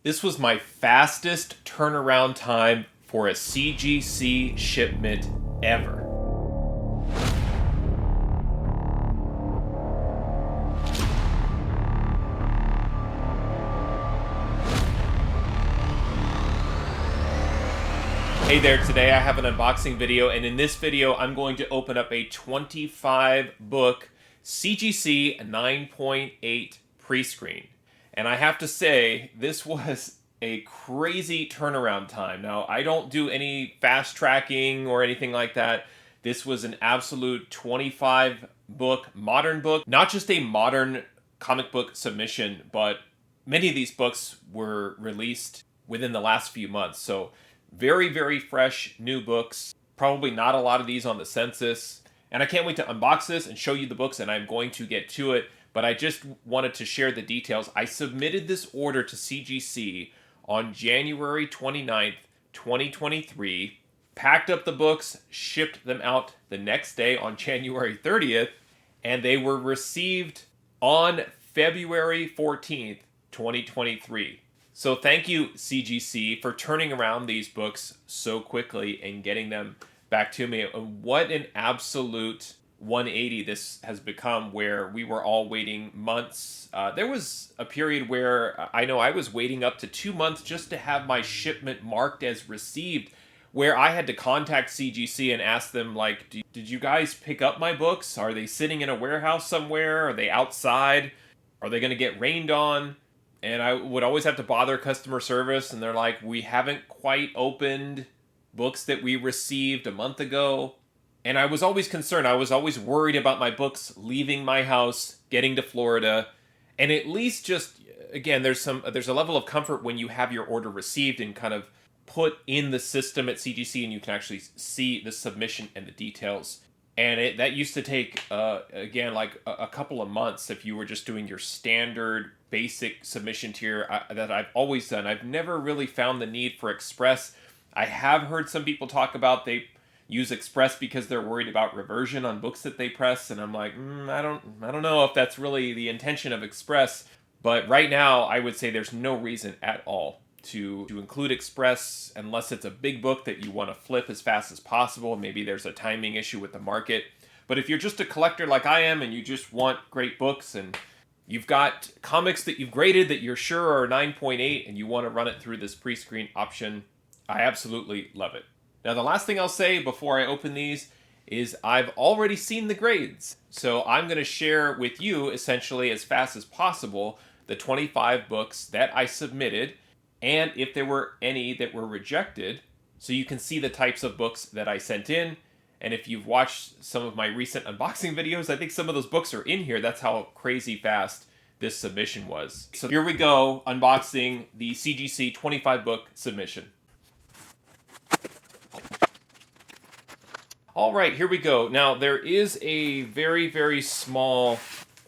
This was my fastest turnaround time for a CGC shipment ever. Hey there, today I have an unboxing video, and in this video I'm going to open up a 25 book CGC 9.8 Prescreen. And I have to say, this was a crazy turnaround time. Now, I don't do any fast tracking or anything like that. This was an absolute 25 book, modern book, not just a modern comic book submission, but many of these books were released within the last few months. So very, very fresh new books. Probably not a lot of these on the census. And I can't wait to unbox this and show you the books, and I'm going to get to it. But I just wanted to share the details. I submitted this order to CGC on January 29th, 2023. Packed up the books, shipped them out the next day on January 30th. And they were received on February 14th, 2023. So thank you, CGC, for turning around these books so quickly and getting them back to me. What an absolute 180 this has become, where we were all waiting months. There was a period where I know I was waiting up to 2 months just to have my shipment marked as received, where I had to contact CGC and ask them, like, did you guys pick up my books? Are they sitting in a warehouse somewhere? Are they outside? Are they going to get rained on? And I would always have to bother customer service, and they're like, we haven't quite opened books that we received a month ago. And I was always concerned. I was always worried about my books leaving my house, getting to Florida. And at least just, again, there's a level of comfort when you have your order received and kind of put in the system at CGC, and you can actually see the submission and the details. And that used to take, again, like a couple of months if you were just doing your standard basic submission tier that I've always done. I've never really found the need for Express. I have heard some people talk about they use Express because they're worried about reversion on books that they press, and I'm like, I don't know if that's really the intention of Express. But right now, I would say there's no reason at all to include Express unless it's a big book that you want to flip as fast as possible. Maybe there's a timing issue with the market. But if you're just a collector like I am and you just want great books and you've got comics that you've graded that you're sure are 9.8 and you want to run it through this pre-screen option, I absolutely love it. Now, the last thing I'll say before I open these is I've already seen the grades. So I'm going to share with you essentially as fast as possible the 25 books that I submitted, and if there were any that were rejected, so you can see the types of books that I sent in. And if you've watched some of my recent unboxing videos, I think some of those books are in here. That's how crazy fast this submission was. So here we go, unboxing the CGC 25 book submission. All right, here we go. Now, there is a very, very small,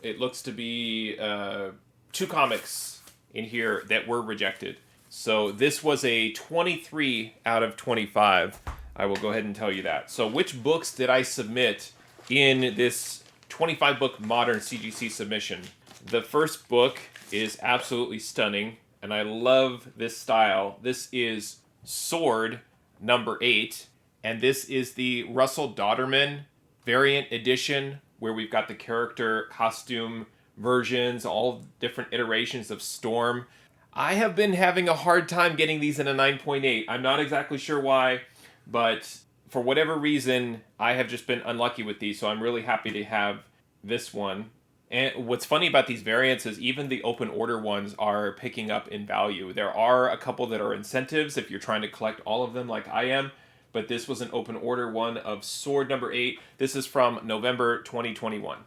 it looks to be 2 comics in here that were rejected. So this was a 23 out of 25. I will go ahead and tell you that. So which books did I submit in this 25 book modern CGC submission? The first book is absolutely stunning, and I love this style. This is Sword number 8, and this is the Russell Dodderman variant edition, where we've got the character costume versions, all different iterations of Storm. I have been having a hard time getting these in a 9.8. I'm not exactly sure why, but for whatever reason, I have just been unlucky with these, so I'm really happy to have this one. And what's funny about these variants is even the open order ones are picking up in value. There are a couple that are incentives if you're trying to collect all of them like I am, but this was an open order one of Sword number 8. This is from November 2021.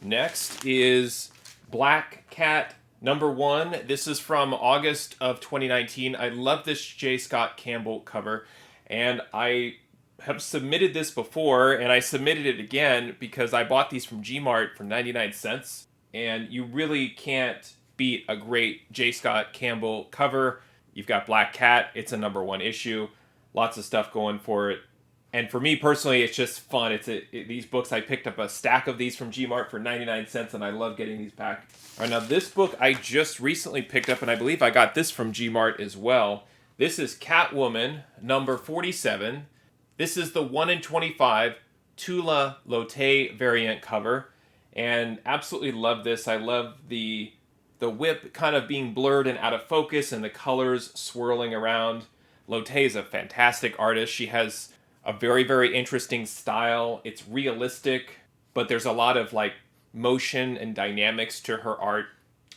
Next is Black Cat number 1. This is from August of 2019. I love this J. Scott Campbell cover, and I have submitted this before, and I submitted it again because I bought these from Gmart for 99 cents, and you really can't beat a great J. Scott Campbell cover. You've got Black Cat. It's a number 1 issue. Lots of stuff going for it. And for me personally, it's just fun. These books, I picked up a stack of these from Gmart for 99 cents, and I love getting these back. All right, now this book I just recently picked up, and I believe I got this from Gmart as well. This is Catwoman, number 47. This is the 1 in 25 Tula Lotte variant cover, and absolutely love this. I love the whip kind of being blurred and out of focus, and the colors swirling around. Lotte is a fantastic artist. She has a very, very interesting style. It's realistic, but there's a lot of like motion and dynamics to her art.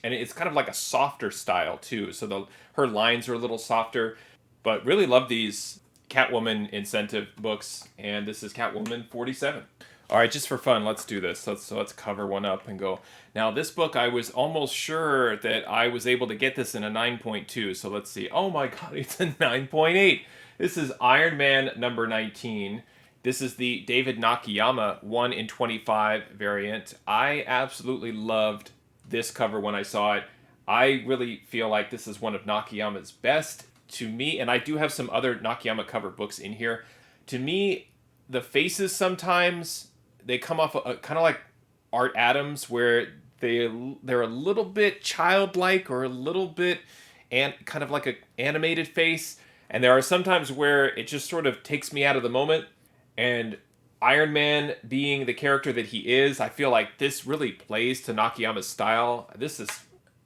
And it's kind of like a softer style too. So her lines are a little softer, but really love these Catwoman incentive books. And this is Catwoman 47. All right, just for fun, let's do this. Let's cover one up and go. Now, this book, I was almost sure that I was able to get this in a 9.2. So let's see. Oh my God, it's a 9.8. This is Iron Man number 19. This is the David Nakayama 1 in 25 variant. I absolutely loved this cover when I saw it. I really feel like this is one of Nakayama's best to me, and I do have some other Nakayama cover books in here. To me, the faces sometimes, they come off kind of like Art Adams, where they're a little bit childlike or a little bit and kind of like an animated face. And there are some times where it just sort of takes me out of the moment. And Iron Man being the character that he is, I feel like this really plays to Nakayama's style. This is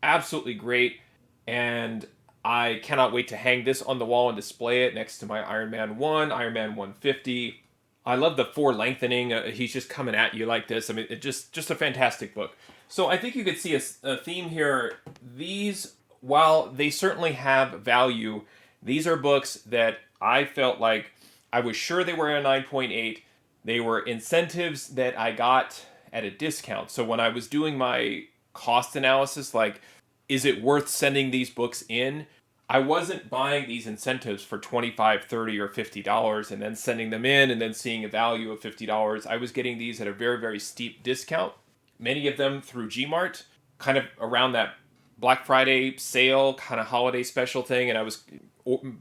absolutely great. And I cannot wait to hang this on the wall and display it next to my Iron Man 1, Iron Man 150. I love the 4 lengthening. He's just coming at you like this. I mean, it just a fantastic book. So I think you could see a theme here. These, while they certainly have value, these are books that I felt like I was sure they were a 9.8. They were incentives that I got at a discount. So when I was doing my cost analysis, like, is it worth sending these books in? I wasn't buying these incentives for $25, $30, or $50 and then sending them in and then seeing a value of $50. I was getting these at a very, very steep discount. Many of them through Gmart, kind of around that Black Friday sale, kind of holiday special thing. And I was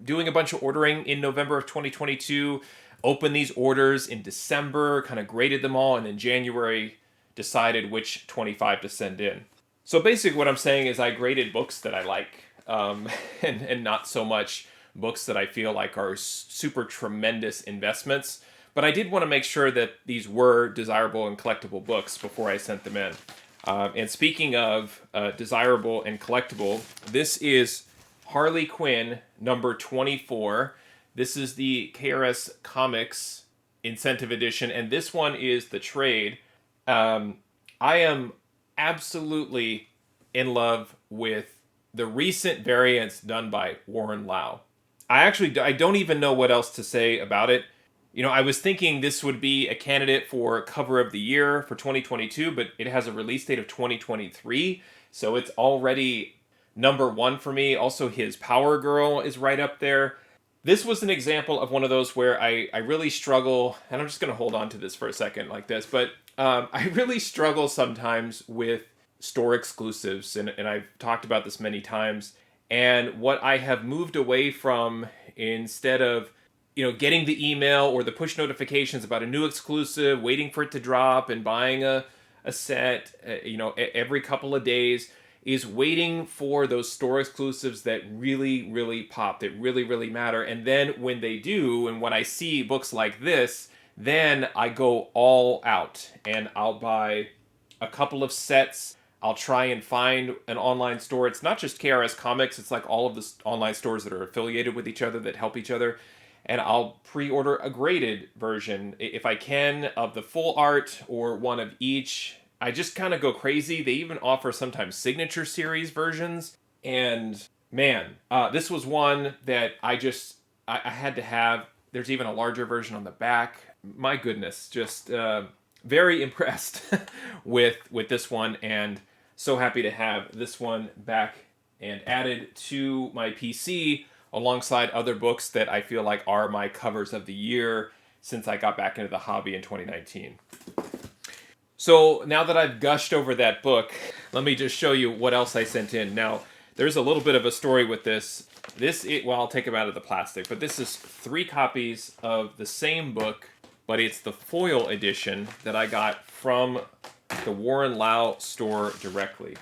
doing a bunch of ordering in November of 2022, opened these orders in December, kind of graded them all, and in January decided which 25 to send in. So basically what I'm saying is I graded books that I like, and not so much books that I feel like are super tremendous investments. But I did want to make sure that these were desirable and collectible books before I sent them in. And speaking of desirable and collectible, this is Harley Quinn number 24. This is the KRS Comics incentive edition, and this one is the trade. I am absolutely in love with the recent variants done by Warren Lau. I don't even know what else to say about it. You know, I was thinking this would be a candidate for cover of the year for 2022, but it has a release date of 2023, so it's already number 1 for me. Also, his Power Girl is right up there. This was an example of one of those where I really struggle, and I'm just going to hold on to this for a second like this, but I really struggle sometimes with store exclusives, and I've talked about this many times. And what I have moved away from, instead of getting the email or the push notifications about a new exclusive, waiting for it to drop and buying a set, every couple of days, is waiting for those store exclusives that really, really pop, that really, really matter. And then when they do, and when I see books like this, then I go all out and I'll buy a couple of sets. I'll try and find an online store. It's not just KRS Comics, it's like all of the online stores that are affiliated with each other, that help each other. And I'll pre-order a graded version, if I can, of the full art or one of each. I just kind of go crazy. They even offer sometimes signature series versions. And man, this was one that I had to have. There's even a larger version on the back. My goodness, just very impressed with this one, and so happy to have this one back and added to my PC alongside other books that I feel like are my covers of the year since I got back into the hobby in 2019. So now that I've gushed over that book, let me just show you what else I sent in. Now, there's a little bit of a story with this. Well, I'll take them out of the plastic, but this is 3 copies of the same book, but it's the foil edition that I got from the Warren Lau store directly.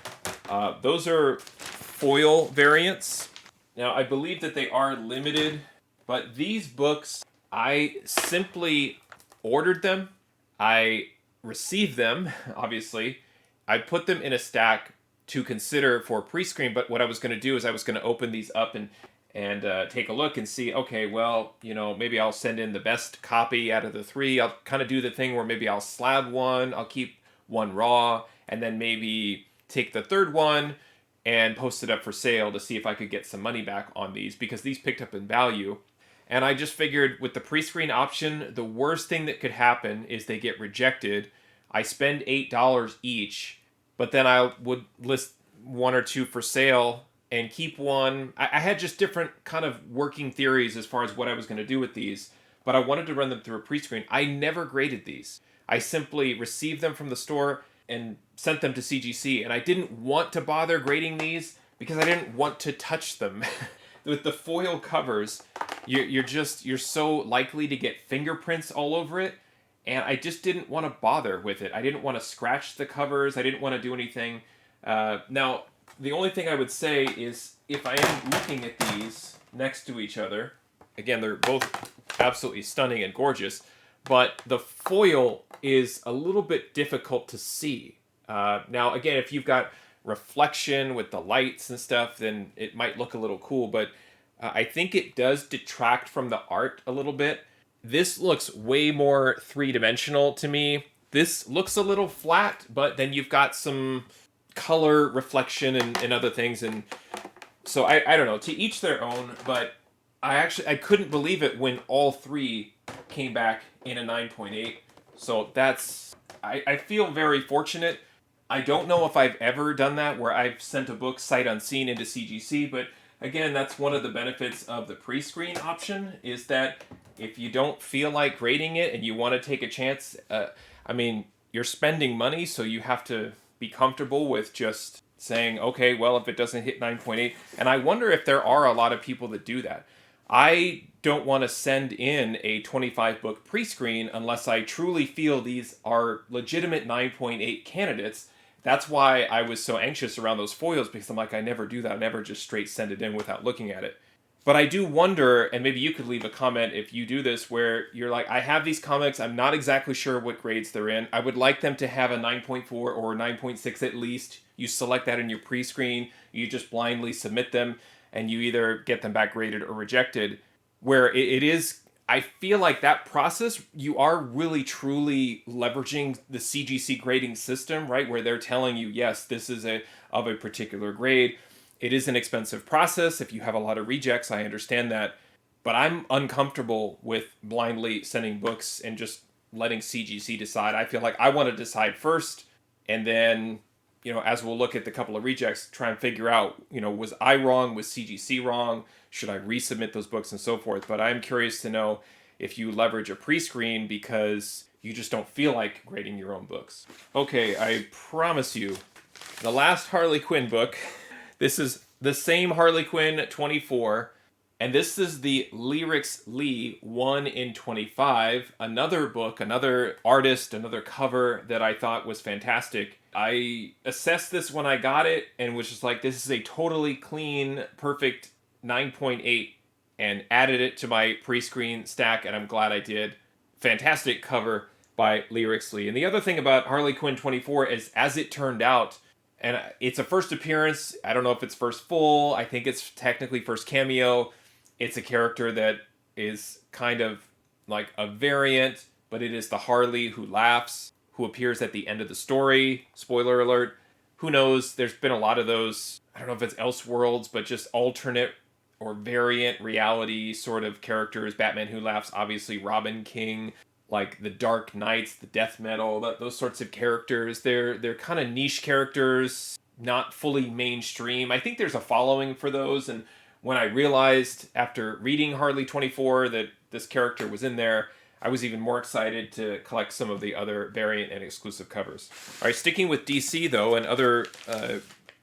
Those are foil variants. Now, I believe that they are limited, but these books, I simply ordered them. I received them, obviously. I put them in a stack to consider for Prescreen, but what I was going to do is I was going to open these up and take a look and see, okay, well, maybe I'll send in the best copy out of the 3. I'll kind of do the thing where maybe I'll slab one, I'll keep one raw, and then maybe take the 3rd one and post it up for sale to see if I could get some money back on these, because these picked up in value. And I just figured with the Prescreen option, the worst thing that could happen is they get rejected. I spend $8 each, but then I would list 1 or 2 for sale and keep one. I had just different kind of working theories as far as what I was going to do with these, but I wanted to run them through a Prescreen. I never graded these. I simply received them from the store and sent them to CGC, and I didn't want to bother grading these because I didn't want to touch them. With the foil covers, you're so likely to get fingerprints all over it, and I just didn't want to bother with it. I didn't want to scratch the covers. I didn't want to do anything. Now, the only thing I would say is if I am looking at these next to each other, again, they're both absolutely stunning and gorgeous, but the foil is a little bit difficult to see. Now, again, if you've got reflection with the lights and stuff, then it might look a little cool, but I think it does detract from the art a little bit. This looks way more 3-dimensional to me. This looks a little flat, but then you've got some color reflection and other things, and so I don't know, to each their own, but I couldn't believe it when all 3 came back in a 9.8. So I feel very fortunate. I don't know if I've ever done that where I've sent a book sight unseen into CGC, but again, that's one of the benefits of the Prescreen option, is that if you don't feel like grading it and you want to take a chance, you're spending money, so you have to be comfortable with just saying, okay, well, if it doesn't hit 9.8, and I wonder if there are a lot of people that do that. I don't want to send in a 25-book Prescreen unless I truly feel these are legitimate 9.8 candidates. That's why I was so anxious around those foils, because I'm like, I never do that. I never just straight send it in without looking at it. But I do wonder, and maybe you could leave a comment if you do this, where you're like, I have these comics, I'm not exactly sure what grades they're in. I would like them to have a 9.4 or 9.6 at least. You select that in your Prescreen, you just blindly submit them, and you either get them back graded or rejected. Where it is, I feel like that process, you are really truly leveraging the CGC grading system, right? Where they're telling you, yes, this is of a particular grade. It is an expensive process. If you have a lot of rejects, I understand that. But I'm uncomfortable with blindly sending books and just letting CGC decide. I feel like I want to decide first, and then, as we'll look at the couple of rejects, try and figure out, was I wrong? Was CGC wrong? Should I resubmit those books and so forth? But I'm curious to know if you leverage a Prescreen because you just don't feel like grading your own books. Okay, I promise you, the last Harley Quinn book, this is the same Harley Quinn 24, and this is the Lyrics Lee 1 in 25, another book, another artist, another cover that I thought was fantastic. I assessed this when I got it and was just like, this is a totally clean, perfect 9.8, and added it to my Prescreen stack, and I'm glad I did. Fantastic cover by Lyrics Lee. And the other thing about Harley Quinn 24 is, as it turned out, and it's a first appearance, I don't know if it's first full, I think it's technically first cameo. It's a character that is kind of like a variant, but it is the Harley who laughs, who appears at the end of the story. Spoiler alert. Who knows? There's been a lot of those, I don't know if it's Elseworlds, but just alternate or variant reality sort of characters. Batman Who Laughs, obviously Robin King, like the Dark Knights, the death metal, those sorts of characters. They're kind of niche characters, not fully mainstream. I think there's a following for those, and when I realized after reading Harley 24 that this character was in there, I was even more excited to collect some of the other variant and exclusive covers. All right, sticking with DC though, and other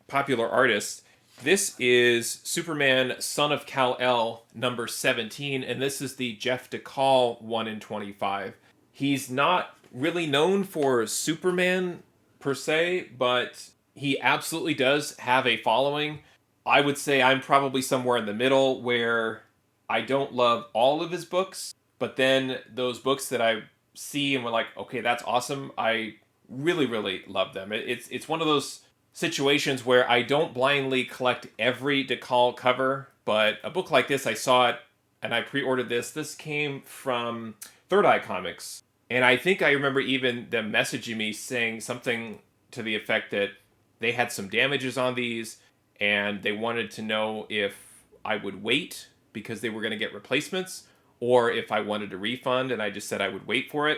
popular artists, This is Superman Son of Kal-El number 17, and this is the Jeff DeCall 1 in 25. He's not really known for Superman per se, but he absolutely does have a following. I would say I'm probably somewhere in the middle where I don't love all of his books, but then those books that I see and we're like, okay, that's awesome, I really, really love them. It's one of those situations where I don't blindly collect every DeCall cover, but a book like this, I saw it and I pre-ordered this. This came from Third Eye Comics. And I think I remember even them messaging me saying something to the effect that they had some damages on these and they wanted to know if I would wait because they were going to get replacements or if I wanted a refund, and I just said I would wait for it.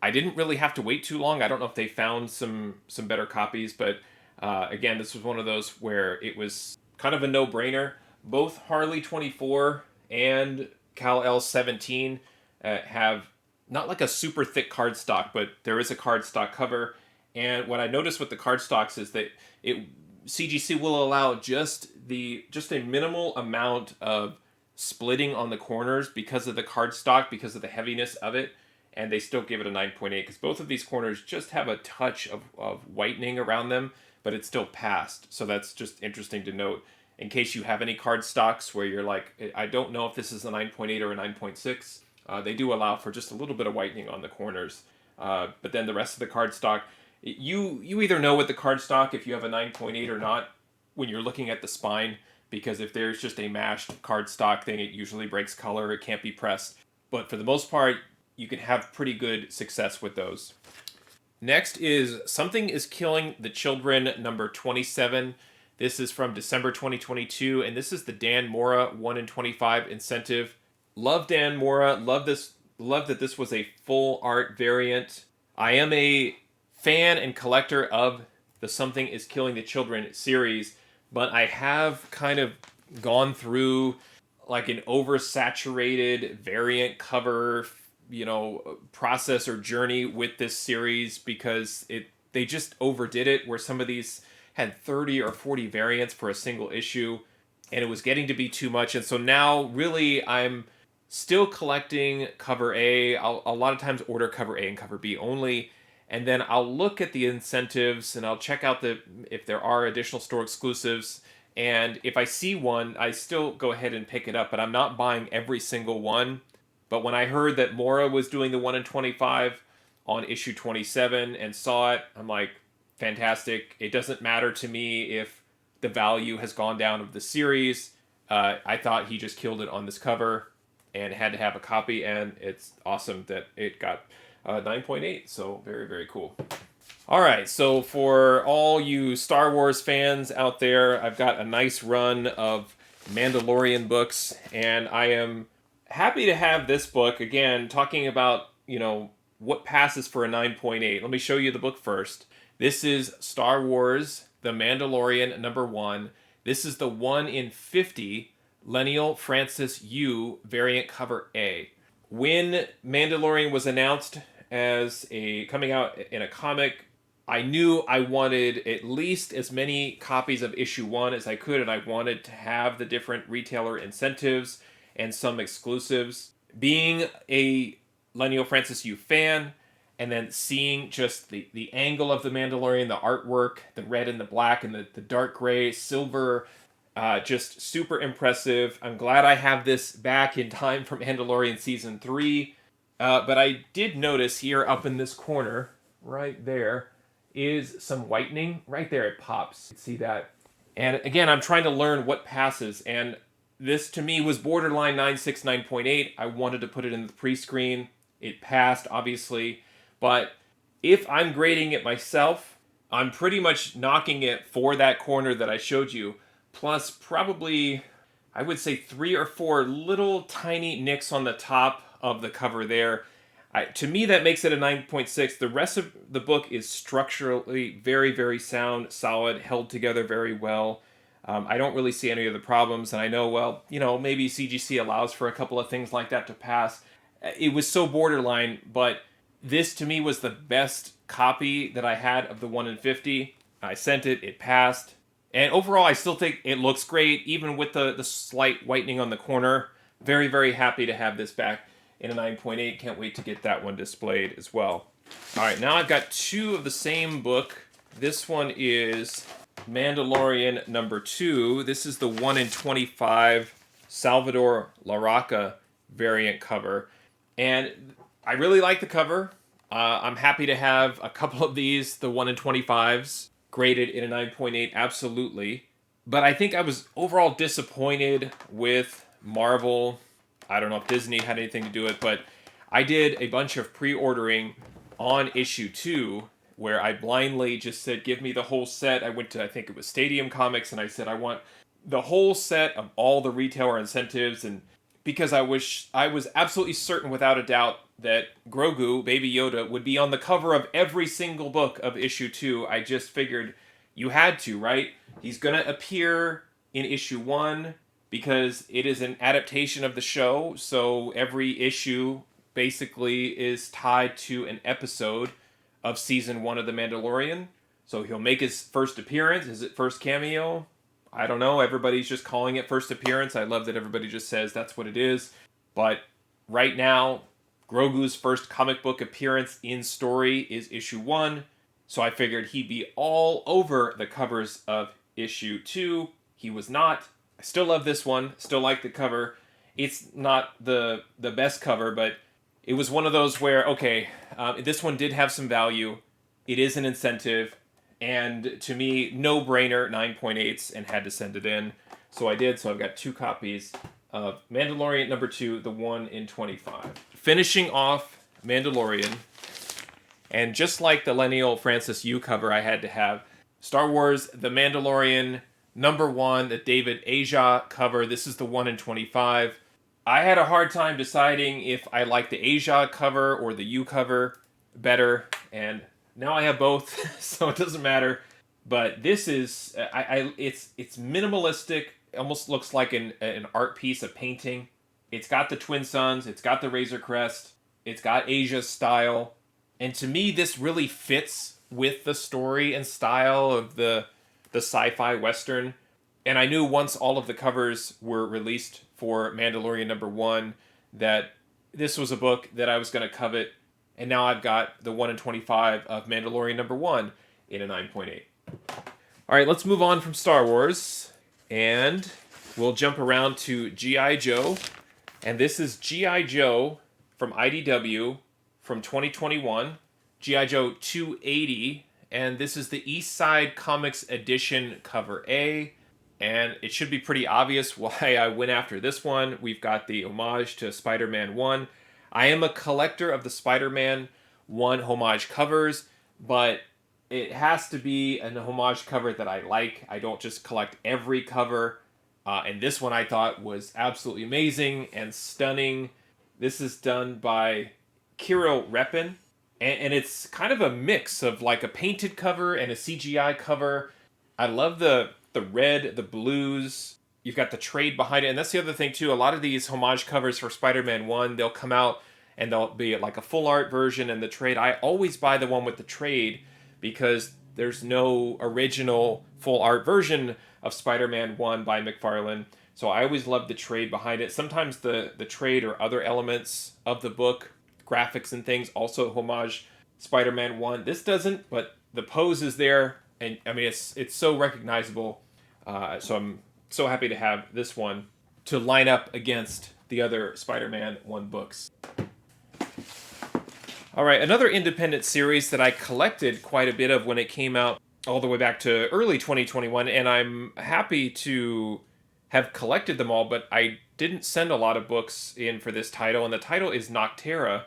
I didn't really have to wait too long. I don't know if they found some better copies, but again, this was one of those where it was kind of a no-brainer. Both Harley 24 and Kal-El 17 have not like a super thick cardstock, but there is a cardstock cover. And what I noticed with the cardstocks is that CGC will allow just a minimal amount of splitting on the corners because of the cardstock, because of the heaviness of it, and they still give it a 9.8 because both of these corners just have a touch of whitening around them, but it's still passed. So that's just interesting to note in case you have any cardstocks where you're like, I don't know if this is a 9.8 or a 9.6. They do allow for just a little bit of whitening on the corners, but then the rest of the cardstock, you either know with the cardstock if you have a 9.8 or not when you're looking at the spine, because if there's just a mashed cardstock thing, it usually breaks color, it can't be pressed. But for the most part, you can have pretty good success with those. Next is Something is Killing the Children, number 27. This is from December 2022, and this is the Dan Mora 1 in 25 incentive. Love Dan Mora, love that this was a full art variant. I am a fan and collector of the Something is Killing the Children series, but I have kind of gone through like an oversaturated variant cover, process or journey with this series because they just overdid it, where some of these had 30 or 40 variants for a single issue, and it was getting to be too much. And so now really I'm still collecting cover A. I'll a lot of times order cover A and cover B only, and then I'll look at the incentives and I'll check out if there are additional store exclusives. And if I see one, I still go ahead and pick it up, but I'm not buying every single one. But when I heard that Mora was doing the 1 in 25 on issue 27 and saw it, I'm like, fantastic. It doesn't matter to me if the value has gone down of the series. I thought he just killed it on this cover and had to have a copy, and it's awesome that it got 9.8, so very, very cool. All right, so for all you Star Wars fans out there, I've got a nice run of Mandalorian books, and I am happy to have this book, again, talking about, what passes for a 9.8. Let me show you the book first. This is Star Wars The Mandalorian number 1. This is the 1 in 50 Lineal Francis Yu variant cover A. When Mandalorian was announced as coming out in a comic, I knew I wanted at least as many copies of issue 1 as I could, and I wanted to have the different retailer incentives and some exclusives. Being a Lineal Francis Yu fan, and then seeing just the angle of the Mandalorian, the artwork, the red and the black and the dark gray, silver, just super impressive. I'm glad I have this back in time for Mandalorian Season 3. But I did notice here up in this corner, right there, is some whitening. Right there, it pops. You can see that. And again, I'm trying to learn what passes. And this, to me, was borderline 9.6, 9.8. I wanted to put it in the pre-screen. It passed, obviously. But if I'm grading it myself, I'm pretty much knocking it for that corner that I showed you, plus probably, I would say 3 or 4 little tiny nicks on the top of the cover there. To me, that makes it a 9.6. The rest of the book is structurally very, very sound, solid, held together very well. I don't really see any of the problems, and I know, maybe CGC allows for a couple of things like that to pass. It was so borderline, but this to me was the best copy that I had of the 1 in 50. I sent it, it passed. And overall, I still think it looks great, even with the slight whitening on the corner. Very, very happy to have this back in a 9.8. Can't wait to get that one displayed as well. All right, now I've got two of the same book. This one is Mandalorian number 2. This is the 1 in 25 Salvador Larroca variant cover. And I really like the cover. I'm happy to have a couple of these, the 1 in 25s, graded in a 9.8, absolutely. But I think I was overall disappointed with Marvel. I don't know if Disney had anything to do with it, but I did a bunch of pre-ordering on issue 2 where I blindly just said, give me the whole set. I went to, I think it was Stadium Comics, and I said, I want the whole set of all the retailer incentives, and because I was absolutely certain without a doubt that Grogu, Baby Yoda, would be on the cover of every single book of issue 2. I just figured you had to, right? He's going to appear in issue 1 because it is an adaptation of the show, so every issue basically is tied to an episode of season 1 of The Mandalorian. So he'll make his first appearance. Is it first cameo? I don't know. Everybody's just calling it first appearance. I love that everybody just says that's what it is. But right now, Grogu's first comic book appearance in story is issue 1. So I figured he'd be all over the covers of issue 2. He was not. I still love this one. Still like the cover. It's not the best cover, but it was one of those where, okay, this one did have some value. It is an incentive. And to me, no-brainer, 9.8s, and had to send it in. So I did, so I've got 2 copies of Mandalorian number 2, the 1 in 25. Finishing off Mandalorian, and just like the Lineal Francis Yu cover I had to have, Star Wars The Mandalorian number 1, the David Aja cover. This is the 1 in 25. I had a hard time deciding if I liked the Aja cover or the Yu cover better, and now I have both, so it doesn't matter. But this is, it's minimalistic. It almost looks like an art piece, a painting. It's got the Twin Suns. It's got the Razor Crest. It's got Asia's style. And to me, this really fits with the story and style of the sci-fi western. And I knew once all of the covers were released for Mandalorian number 1 that this was a book that I was going to covet. And now I've got the 1 in 25 of Mandalorian number 1 in a 9.8. All right, let's move on from Star Wars. And we'll jump around to G.I. Joe. And this is G.I. Joe from IDW from 2021. G.I. Joe 280. And this is the East Side Comics Edition cover A. And it should be pretty obvious why I went after this one. We've got the homage to Spider-Man 1. I am a collector of the Spider-Man 1 homage covers, but it has to be an homage cover that I like. I don't just collect every cover. And this one I thought was absolutely amazing and stunning. This is done by Kirill Repin. And it's kind of a mix of like a painted cover and a CGI cover. I love the red, the blues. You've got the trade behind it. And that's the other thing, too. A lot of these homage covers for Spider-Man 1, they'll come out and they'll be like a full art version and the trade. I always buy the one with the trade because there's no original full art version of Spider-Man 1 by McFarlane. So I always love the trade behind it. Sometimes the trade or other elements of the book, graphics and things, also homage Spider-Man 1. This doesn't, but the pose is there. And I mean, it's so recognizable. So I'm so happy to have this one to line up against the other Spider-Man 1 books. All right, another independent series that I collected quite a bit of when it came out all the way back to early 2021, and I'm happy to have collected them all, but I didn't send a lot of books in for this title, and the title is Noctera,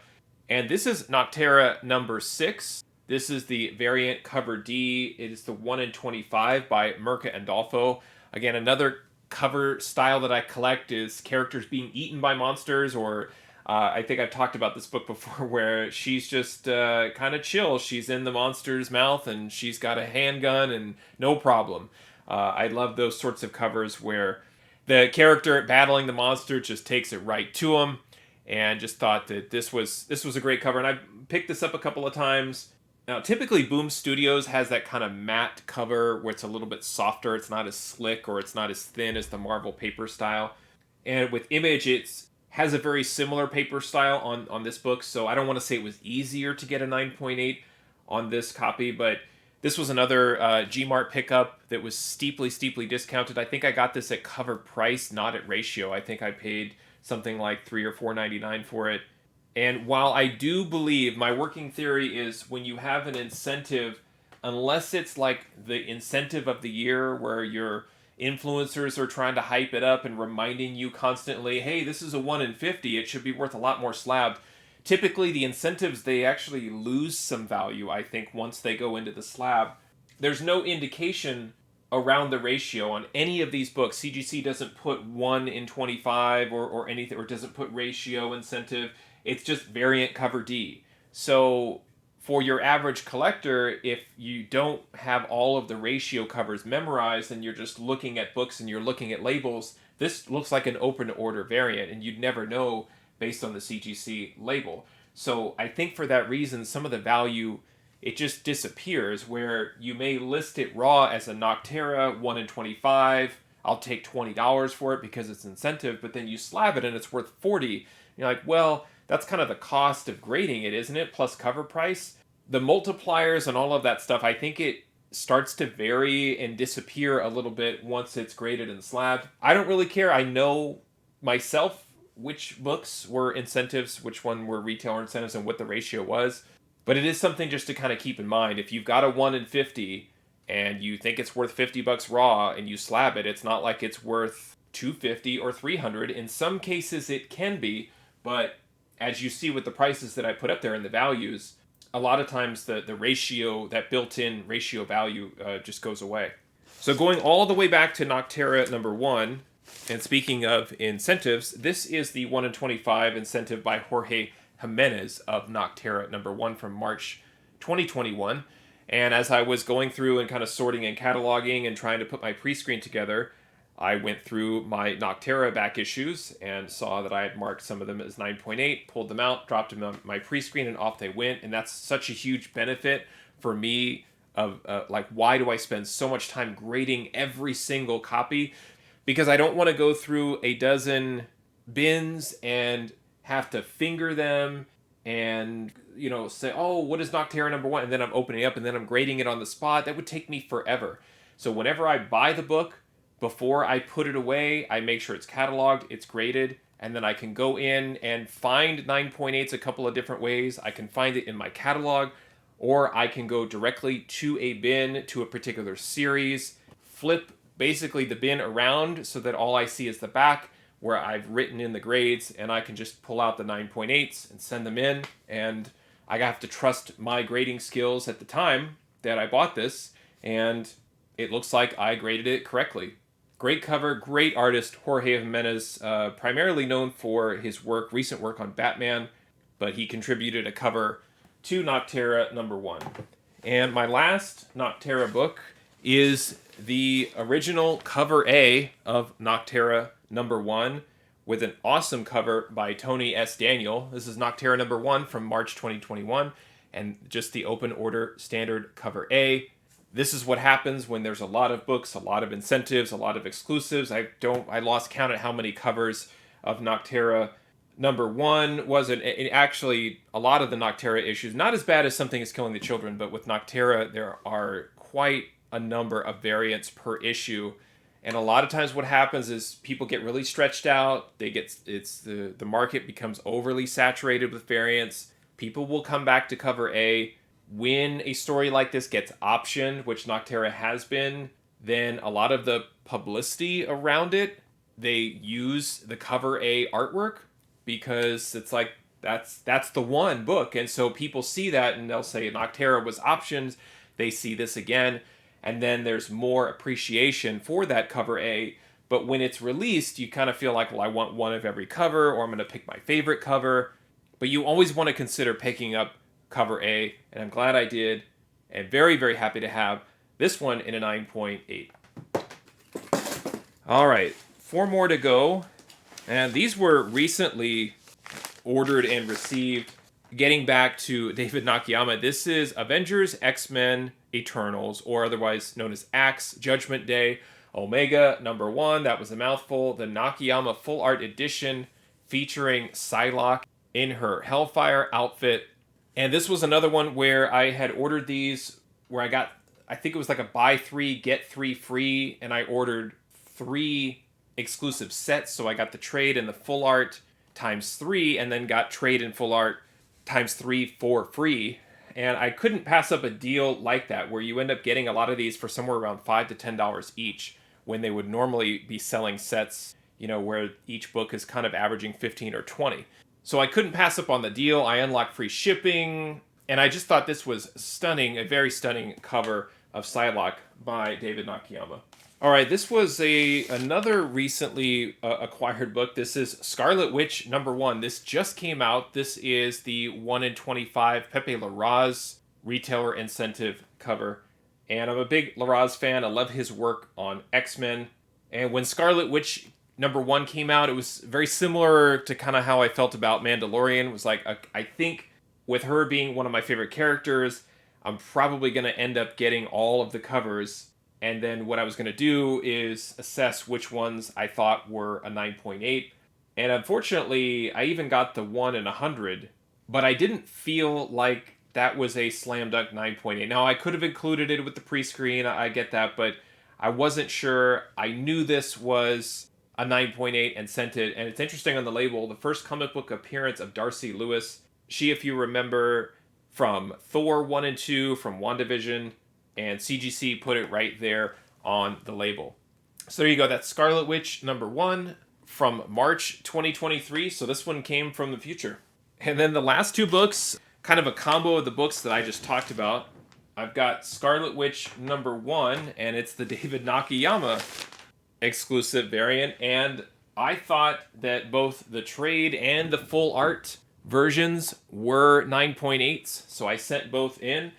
and this is Noctera number 6. This is the variant cover D. It is the 1 in 25 by Mirka Andolfo. Again, another cover style that I collect is characters being eaten by monsters, or I think I've talked about this book before where she's just kind of chill. She's in the monster's mouth and she's got a handgun and no problem. I love those sorts of covers where the character battling the monster just takes it right to him, and just thought that this was a great cover. And I picked this up a couple of times. Now, typically Boom Studios has that kind of matte cover where it's a little bit softer. It's not as slick or it's not as thin as the Marvel paper style. And with Image, it has a very similar paper style on this book, so I don't want to say it was easier to get a 9.8 on this copy, but this was another Gmart pickup that was steeply discounted. I think I got this at cover price, not at ratio. I think I paid something like $3 or $4.99 for it. And while I do believe, my working theory is when you have an incentive, unless it's like the incentive of the year where your influencers are trying to hype it up and reminding you constantly, hey, this is a 1 in 50, it should be worth a lot more slab. Typically, the incentives, they actually lose some value, I think, once they go into the slab. There's no indication around the ratio on any of these books. CGC doesn't put 1 in 25 or anything, or doesn't put ratio incentive. It's just variant cover D. So for your average collector, if you don't have all of the ratio covers memorized and you're just looking at books and you're looking at labels, this looks like an open order variant, and you'd never know based on the CGC label. So I think for that reason, some of the value, it just disappears, where you may list it raw as a Noctera 1 in 25. I'll take $20 for it because it's incentive, but then you slab it and it's worth $40. You're like, well, that's kind of the cost of grading it, isn't it? Plus cover price. The multipliers and all of that stuff, I think it starts to vary and disappear a little bit once it's graded and slabbed. I don't really care. I know myself which books were incentives, which one were retailer incentives, and what the ratio was. But it is something just to kind of keep in mind. If you've got a 1 in 50 and you think it's worth $50 raw and you slab it, it's not like it's worth $250 or $300. In some cases it can be, but as you see with the prices that I put up there and the values, a lot of times the ratio, that built-in ratio value just goes away. So going all the way back to Noctera number 1, and speaking of incentives, this is the 1 in 25 incentive by Jorge Jimenez of Noctera number 1 from March 2021. And as I was going through and kind of sorting and cataloging and trying to put my pre-screen together, I went through my Noctera back issues and saw that I had marked some of them as 9.8, pulled them out, dropped them on my pre-screen, and off they went. And that's such a huge benefit for me of like, why do I spend so much time grading every single copy? Because I don't want to go through a dozen bins and have to finger them and, you know, say, oh, what is Noctera number 1? And then I'm opening up and then I'm grading it on the spot. That would take me forever. So whenever I buy the book, before I put it away, I make sure it's cataloged, it's graded, and then I can go in and find 9.8s a couple of different ways. I can find it in my catalog, or I can go directly to a bin, to a particular series, flip basically the bin around so that all I see is the back where I've written in the grades, and I can just pull out the 9.8s and send them in. And I have to trust my grading skills at the time that I bought this, and it looks like I graded it correctly. Great cover, great artist, Jorge Jimenez, primarily known for his recent work on Batman, but he contributed a cover to Noctera number 1. And my last Noctera book is the original cover A of Noctera number 1, with an awesome cover by Tony S. Daniel. This is Noctera number 1 from March 2021, and just the open order standard cover A. This is what happens when there's a lot of books, a lot of incentives, a lot of exclusives. I lost count at how many covers of Noctera number 1 was. It actually, a lot of the Noctera issues, not as bad as Something is Killing the Children, but with Noctera, there are quite a number of variants per issue. And a lot of times what happens is people get really stretched out. The market becomes overly saturated with variants. People will come back to cover A. When a story like this gets optioned, which Noctera has been, then a lot of the publicity around it, they use the cover A artwork because it's like, that's the one book. And so people see that and they'll say Noctera was optioned. They see this again. And then there's more appreciation for that cover A. But when it's released, you kind of feel like, well, I want one of every cover, or I'm going to pick my favorite cover. But you always want to consider picking up cover A, and I'm glad I did, and very, very happy to have this one in a 9.8. All right, 4 more to go, and these were recently ordered and received getting back to David Nakayama, this is Avengers, X-Men, Eternals, or otherwise known as Axe, Judgment Day, Omega #1. That was a mouthful. The Nakayama Full Art Edition featuring Psylocke in her Hellfire outfit. And this was another one where I had ordered these, where I got, I think it was like a buy 3, get 3 free, and I ordered 3 exclusive sets. So I got the trade and the full art ×3, and then got trade and full art ×3 for free. And I couldn't pass up a deal like that, where you end up getting a lot of these for somewhere around $5 to $10 each, when they would normally be selling sets, where each book is kind of averaging 15 or 20. So I couldn't pass up on the deal. I unlocked free shipping, and I just thought this was stunning, a very stunning cover of Psylocke by David Nakayama. All right, this was another recently acquired book. This is Scarlet Witch #1. This just came out. This is the 1 in 25 Pepe Larraz retailer incentive cover. And I'm a big Larraz fan. I love his work on X-Men. And when Scarlet Witch #1 came out, it was very similar to kind of how I felt about Mandalorian. It was like, I think with her being one of my favorite characters, I'm probably going to end up getting all of the covers. And then what I was going to do is assess which ones I thought were a 9.8. And unfortunately, I even got the 1 in 100, but I didn't feel like that was a slam dunk 9.8. Now, I could have included it with the pre-screen, I get that, but I wasn't sure. I knew this was a 9.8 and sent it. And it's interesting on the label, the first comic book appearance of Darcy Lewis. She, if you remember, from Thor 1 and 2, from WandaVision, and CGC put it right there on the label. So there you go. That's Scarlet Witch #1 from March 2023. So this one came from the future. And then the last 2 books, kind of a combo of the books that I just talked about. I've got Scarlet Witch #1, and it's the David Nakayama exclusive variant. And I thought that both the trade and the full art versions were 9.8s. So I sent both in.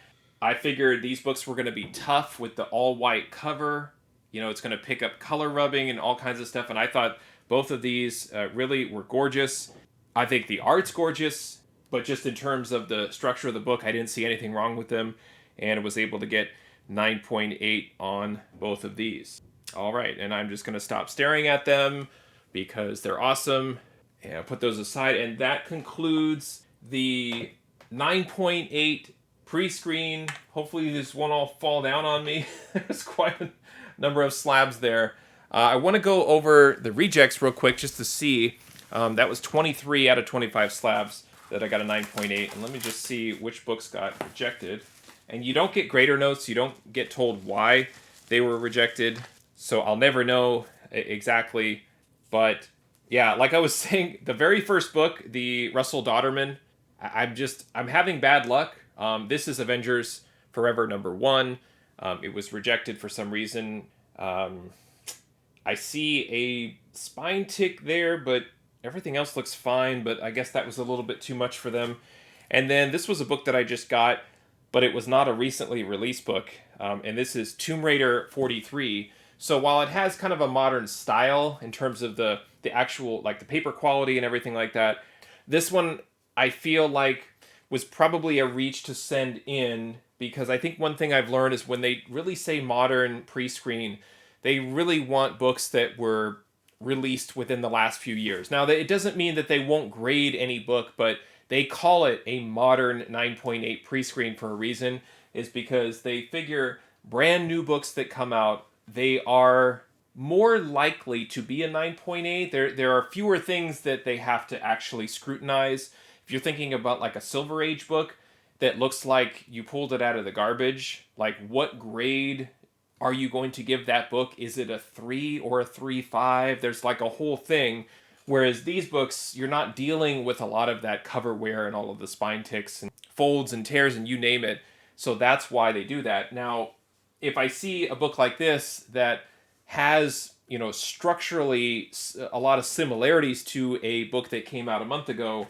I figured these books were going to be tough with the all-white cover. It's going to pick up color rubbing and all kinds of stuff. And I thought both of these really were gorgeous. I think the art's gorgeous, but just in terms of the structure of the book, I didn't see anything wrong with them. And I was able to get 9.8 on both of these. All right, and I'm just going to stop staring at them because they're awesome. And I'll put those aside. And that concludes the 9.8 pre-screen. Hopefully this won't all fall down on me. There's quite a number of slabs there. I want to go over the rejects real quick just to see. That was 23 out of 25 slabs that I got a 9.8. And let me just see which books got rejected. And you don't get grader notes. You don't get told why they were rejected. So I'll never know exactly. But yeah, like I was saying, the very first book, the Russell Dodderman, I'm having bad luck. This is Avengers Forever #1. It was rejected for some reason. I see a spine tick there, but everything else looks fine, but I guess that was a little bit too much for them. And then this was a book that I just got, but it was not a recently released book. And this is Tomb Raider 43. So while it has kind of a modern style in terms of the actual, like the paper quality and everything like that, this one I feel like was probably a reach to send in, because I think one thing I've learned is when they really say modern pre-screen, they really want books that were released within the last few years. Now, it doesn't mean that they won't grade any book, but they call it a modern 9.8 pre-screen for a reason, is because they figure brand new books that come out, they are more likely to be a 9.8. There are fewer things that they have to actually scrutinize. If you're thinking about like a Silver Age book that looks like you pulled it out of the garbage, like what grade are you going to give that book? Is it a 3 or a 3.5? There's like a whole thing. Whereas these books, you're not dealing with a lot of that cover wear and all of the spine ticks and folds and tears and you name it. So that's why they do that. Now, if I see a book like this that has, structurally a lot of similarities to a book that came out a month ago,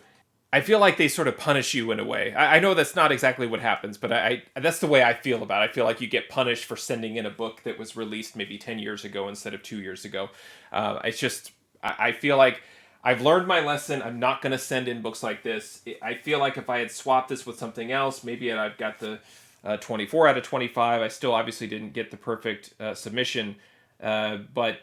I feel like they sort of punish you in a way. I know that's not exactly what happens, but that's the way I feel about it. I feel like you get punished for sending in a book that was released maybe 10 years ago instead of 2 years ago. It's just, I feel like I've learned my lesson. I'm not going to send in books like this. I feel like if I had swapped this with something else, maybe I've got the 24 out of 25. I still obviously didn't get the perfect submission, but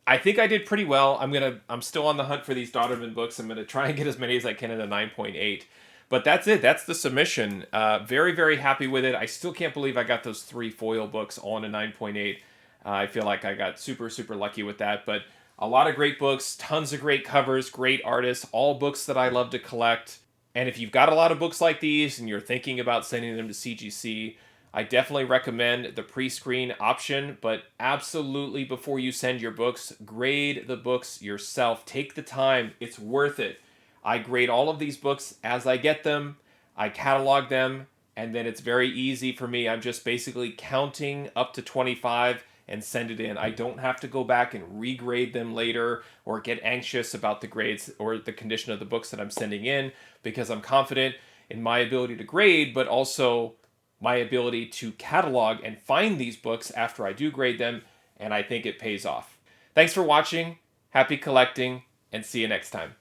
I think I did pretty well. I'm still on the hunt for these Dodderman books. I'm gonna try and get as many as I can in a 9.8. But that's it. That's the submission. Very, very happy with it. I still can't believe I got those 3 foil books on a 9.8. I feel like I got super, super lucky with that. But a lot of great books, tons of great covers, great artists, all books that I love to collect. And if you've got a lot of books like these and you're thinking about sending them to CGC, I definitely recommend the pre-screen option, but absolutely before you send your books, grade the books yourself. Take the time. It's worth it. I grade all of these books as I get them. I catalog them, and then it's very easy for me. I'm just basically counting up to 25 and send it in. I don't have to go back and regrade them later or get anxious about the grades or the condition of the books that I'm sending in, because I'm confident in my ability to grade, but also my ability to catalog and find these books after I do grade them, and I think it pays off. Thanks for watching, happy collecting, and see you next time.